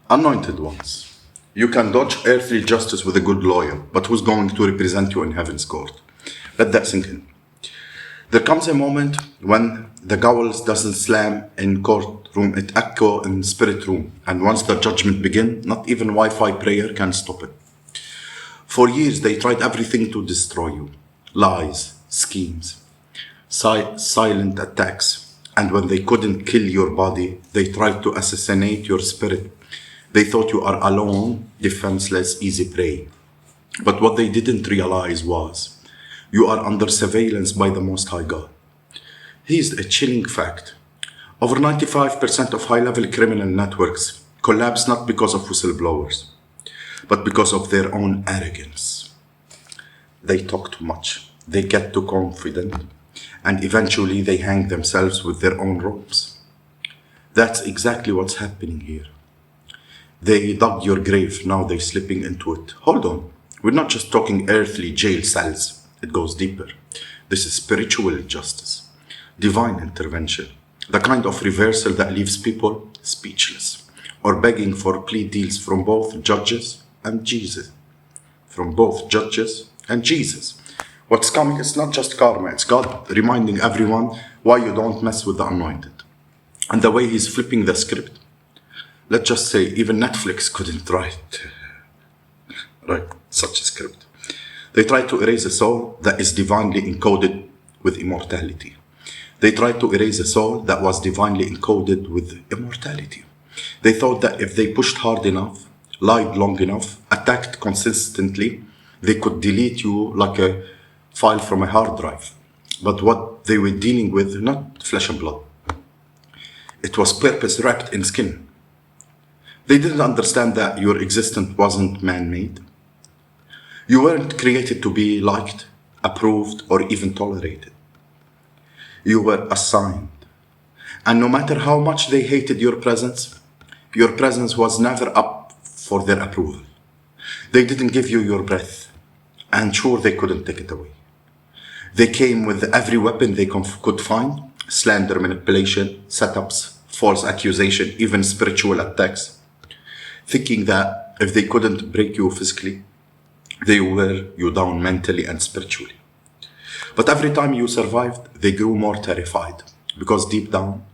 Anointed ones. You can dodge earthly justice with a good lawyer, but who's going to represent you in heaven's court? Let that sink in. There comes a moment when the gowls doesn't slam in courtroom, it echo in spirit room. And once the judgment begin, not even Wi-Fi prayer can stop it. For years, they tried everything to destroy you. Lies, schemes, silent attacks. And when they couldn't kill your body, they tried to assassinate your spirit. They thought you are alone, defenseless, easy prey. But what they didn't realize was, you are under surveillance by the Most High God. Here's a chilling fact. Over 95% of high-level criminal networks collapse not because of whistleblowers, but because of their own arrogance. They talk too much, they get too confident, and eventually they hang themselves with their own ropes. That's exactly what's happening here. They dug your grave, now they're slipping into it. Hold on, we're not just talking earthly jail cells. It goes deeper. This is spiritual justice, divine intervention, the kind of reversal that leaves people speechless or begging for plea deals from both judges and Jesus. From both judges and Jesus. What's coming is not just karma, it's God reminding everyone why you don't mess with the anointed. And the way he's flipping the script. Let's just say even Netflix couldn't write such a script. They tried to erase a soul that is divinely encoded with immortality. They tried to erase a soul that was divinely encoded with immortality. They thought that if they pushed hard enough, lied long enough, attacked consistently, they could delete you like a file from a hard drive. But what they were dealing with, not flesh and blood. It was purpose wrapped in skin. They didn't understand that your existence wasn't man-made. You weren't created to be liked, approved, or even tolerated. You were assigned. And no matter how much they hated your presence was never up for their approval. They didn't give you your breath, and sure they couldn't take it away. They came with every weapon they could find, slander, manipulation, setups, false accusation, even spiritual attacks, thinking that if they couldn't break you physically, they wear you down mentally and spiritually. But every time you survived, they grew more terrified, because deep down,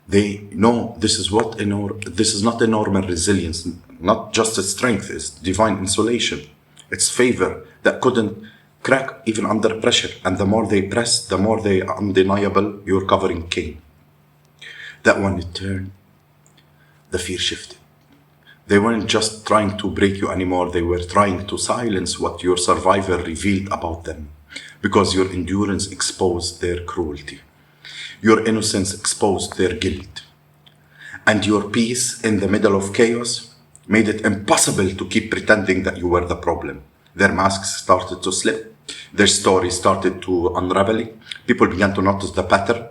they know this is not a normal resilience, not just a strength, it's divine insulation. It's favor that couldn't crack even under pressure. And the more they pressed, the more they undeniable your covering came. That when it turned, the fear shifted. They weren't just trying to break you anymore, they were trying to silence what your survival revealed about them, because your endurance exposed their cruelty. Your innocence exposed their guilt. And your peace in the middle of chaos made it impossible to keep pretending that you were the problem. Their masks started to slip. Their stories started to unravel. People began to notice the pattern.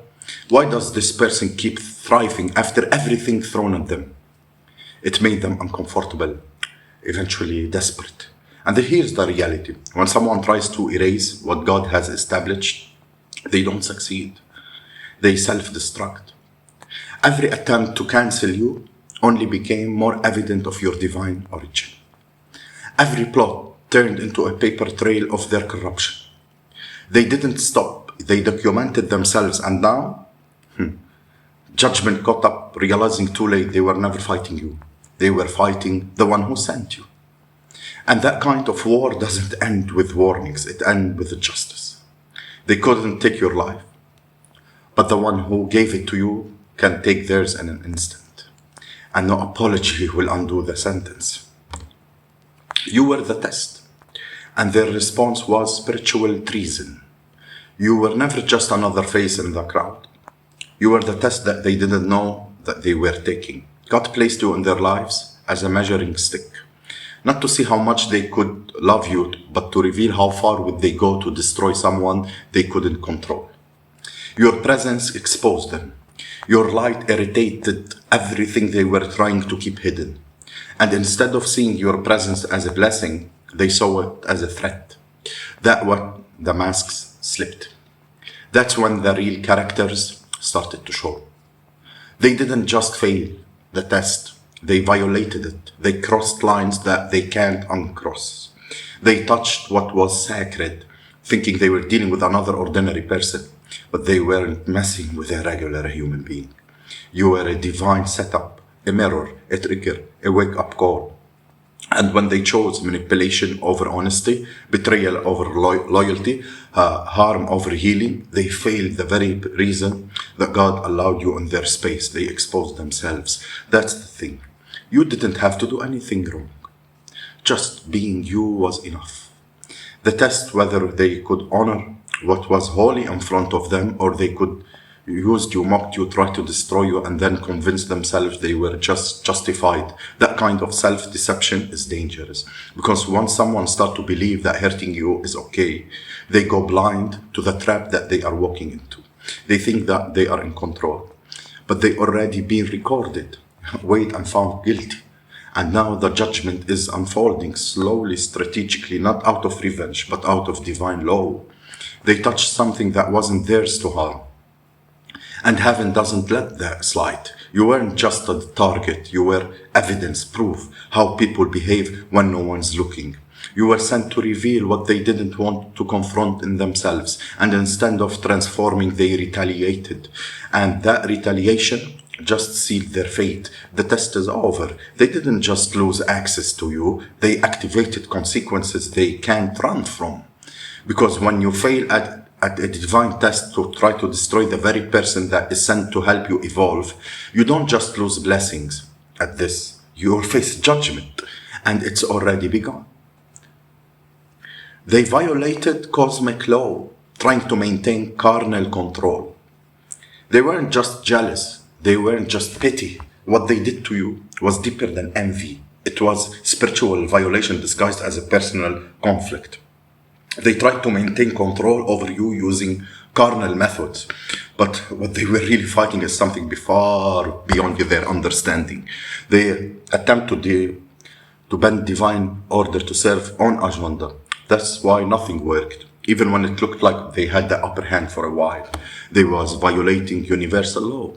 Why does this person keep thriving after everything thrown at them? It made them uncomfortable, eventually desperate. And here's the reality. When someone tries to erase what God has established, they don't succeed. They self-destruct. Every attempt to cancel you only became more evident of your divine origin. Every plot turned into a paper trail of their corruption. They didn't stop. They documented themselves, and now, judgment caught up, realizing too late they were never fighting you. They were fighting the one who sent you. And that kind of war doesn't end with warnings, it ends with justice. They couldn't take your life, but the one who gave it to you can take theirs in an instant. And no apology will undo the sentence. You were the test, and their response was spiritual treason. You were never just another face in the crowd. You were the test that they didn't know that they were taking. God placed you in their lives as a measuring stick, not to see how much they could love you, but to reveal how far would they go to destroy someone they couldn't control. Your presence exposed them. Your light irritated everything they were trying to keep hidden. And instead of seeing your presence as a blessing, they saw it as a threat. That's when the masks slipped. That's when the real characters started to show. They didn't just fail the test, They violated it. They crossed lines that they can't uncross. They touched what was sacred, thinking they were dealing with another ordinary person, but they weren't messing with a regular human being. You were a divine setup, a mirror, a trigger, a wake-up call. And when they chose manipulation over honesty, betrayal over loyalty, harm over healing, they failed the very reason that God allowed you in their space. They exposed themselves. That's the thing. You didn't have to do anything wrong. Just being you was enough. The test whether they could honor what was holy in front of them, or they could used you, mocked you, tried to destroy you, and then convinced themselves they were just justified. That kind of self-deception is dangerous, because once someone starts to believe that hurting you is okay, they go blind to the trap that they are walking into. They think that they are in control, but they already been recorded, weighed and found guilty. And now the judgment is unfolding slowly, strategically, not out of revenge, but out of divine law. They touched something that wasn't theirs to harm. And heaven doesn't let that slide. You weren't just a target, you were evidence, proof, how people behave when no one's looking. You were sent to reveal what they didn't want to confront in themselves, and instead of transforming, they retaliated. And that retaliation just sealed their fate. The test is over. They didn't just lose access to you, they activated consequences they can't run from. Because when you fail at a divine test to try to destroy the very person that is sent to help you evolve, you don't just lose blessings at this. You will face judgment, and it's already begun. They violated cosmic law, trying to maintain carnal control. They weren't just jealous. They weren't just petty. What they did to you was deeper than envy. It was spiritual violation disguised as a personal conflict. They tried to maintain control over you using carnal methods. But what they were really fighting is something far beyond their understanding. They attempted to bend divine order to serve on agenda. That's why nothing worked. Even when it looked like they had the upper hand for a while, they was violating universal law.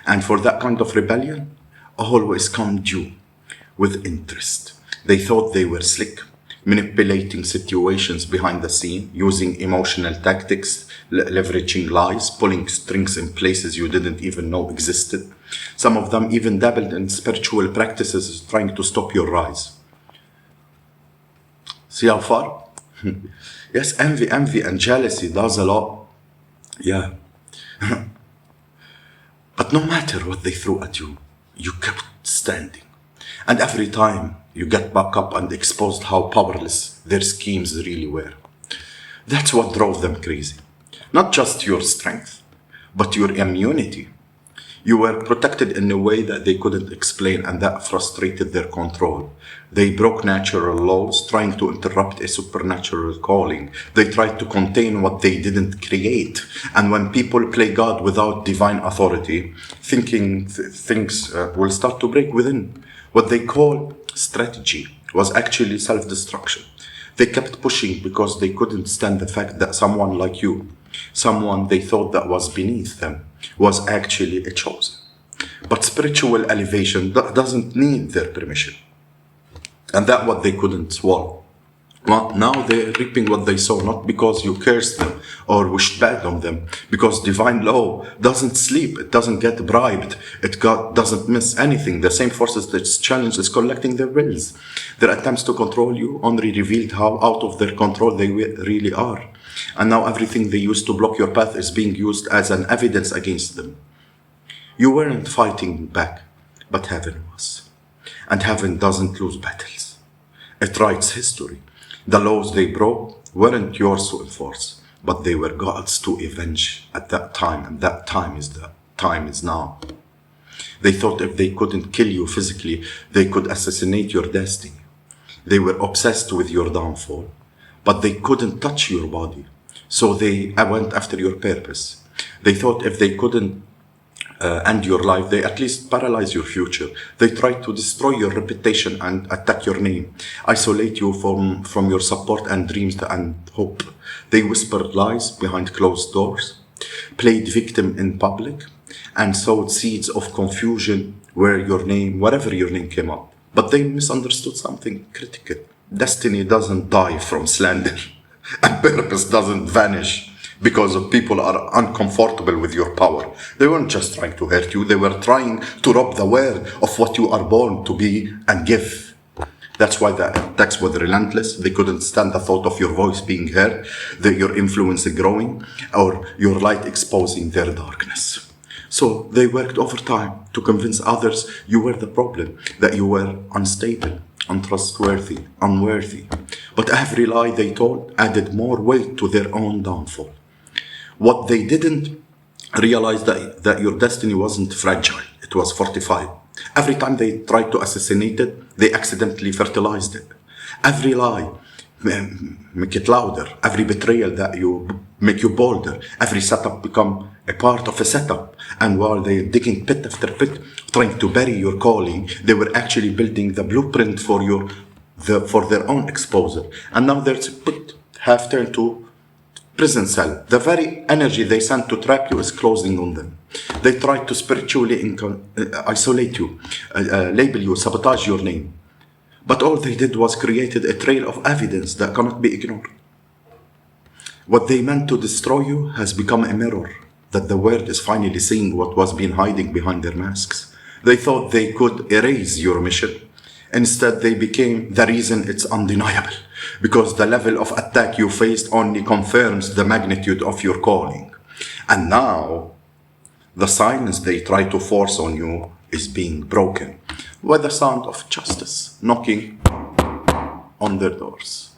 And for that kind of rebellion, always come due with interest. They thought they were slick, manipulating situations behind the scene, using emotional tactics, leveraging lies, pulling strings in places you didn't even know existed. Some of them even dabbled in spiritual practices trying to stop your rise. See how far? Yes, envy and jealousy does a lot. Yeah. But no matter what they threw at you, you kept standing. And every time you get back up and exposed how powerless their schemes really were. That's what drove them crazy. Not just your strength, but your immunity. You were protected in a way that they couldn't explain, and that frustrated their control. They broke natural laws, trying to interrupt a supernatural calling. They tried to contain what they didn't create. And when people play God without divine authority, thinking things will start to break within. What they call strategy was actually self-destruction. They kept pushing because they couldn't stand the fact that someone like you, someone they thought that was beneath them, was actually a chosen. But spiritual elevation doesn't need their permission. And that's what they couldn't swallow. Well, now they're reaping what they sow, not because you cursed them or wished bad on them, because divine law doesn't sleep, it doesn't get bribed, doesn't miss anything. The same forces that's challenged is collecting their wills. Their attempts to control you only revealed how out of their control they really are. And now everything they used to block your path is being used as an evidence against them. You weren't fighting back, but heaven was. And heaven doesn't lose battles. It writes history. The laws they broke weren't yours to enforce, but they were God's to avenge at that time, and that time is now. They thought if they couldn't kill you physically, they could assassinate your destiny. They were obsessed with your downfall, but they couldn't touch your body, so they went after your purpose. They thought if they couldn't end your life, they at least paralyze your future. They try to destroy your reputation and attack your name, isolate you from your support and dreams and hope. They whispered lies behind closed doors, played victim in public, and sowed seeds of confusion where your name, wherever your name came up. But they misunderstood something critical. Destiny doesn't die from slander, and purpose doesn't vanish because of people are uncomfortable with your power. They weren't just trying to hurt you, they were trying to rob the world of what you are born to be and give. That's why the attacks were relentless. They couldn't stand the thought of your voice being heard, your influence growing, or your light exposing their darkness. So they worked overtime to convince others you were the problem, that you were unstable, untrustworthy, unworthy. But every lie they told added more weight to their own downfall. What they didn't realize that your destiny wasn't fragile, it was fortified. Every time they tried to assassinate it, they accidentally fertilized it. Every lie make it louder. Every betrayal that you make you bolder. Every setup become a part of a setup. And while they're digging pit after pit, trying to bury your calling, they were actually building the blueprint for for their own exposure. And now their pit have turned to prison cell. The very energy they sent to trap you is closing on them. They tried to spiritually isolate you, label you, sabotage your name. But all they did was created a trail of evidence that cannot be ignored. What they meant to destroy you has become a mirror, that the world is finally seeing what was been hiding behind their masks. They thought they could erase your mission. Instead, they became the reason it's undeniable, because the level of attack you faced only confirms the magnitude of your calling. And now, the silence they try to force on you is being broken, with the sound of justice knocking on their doors.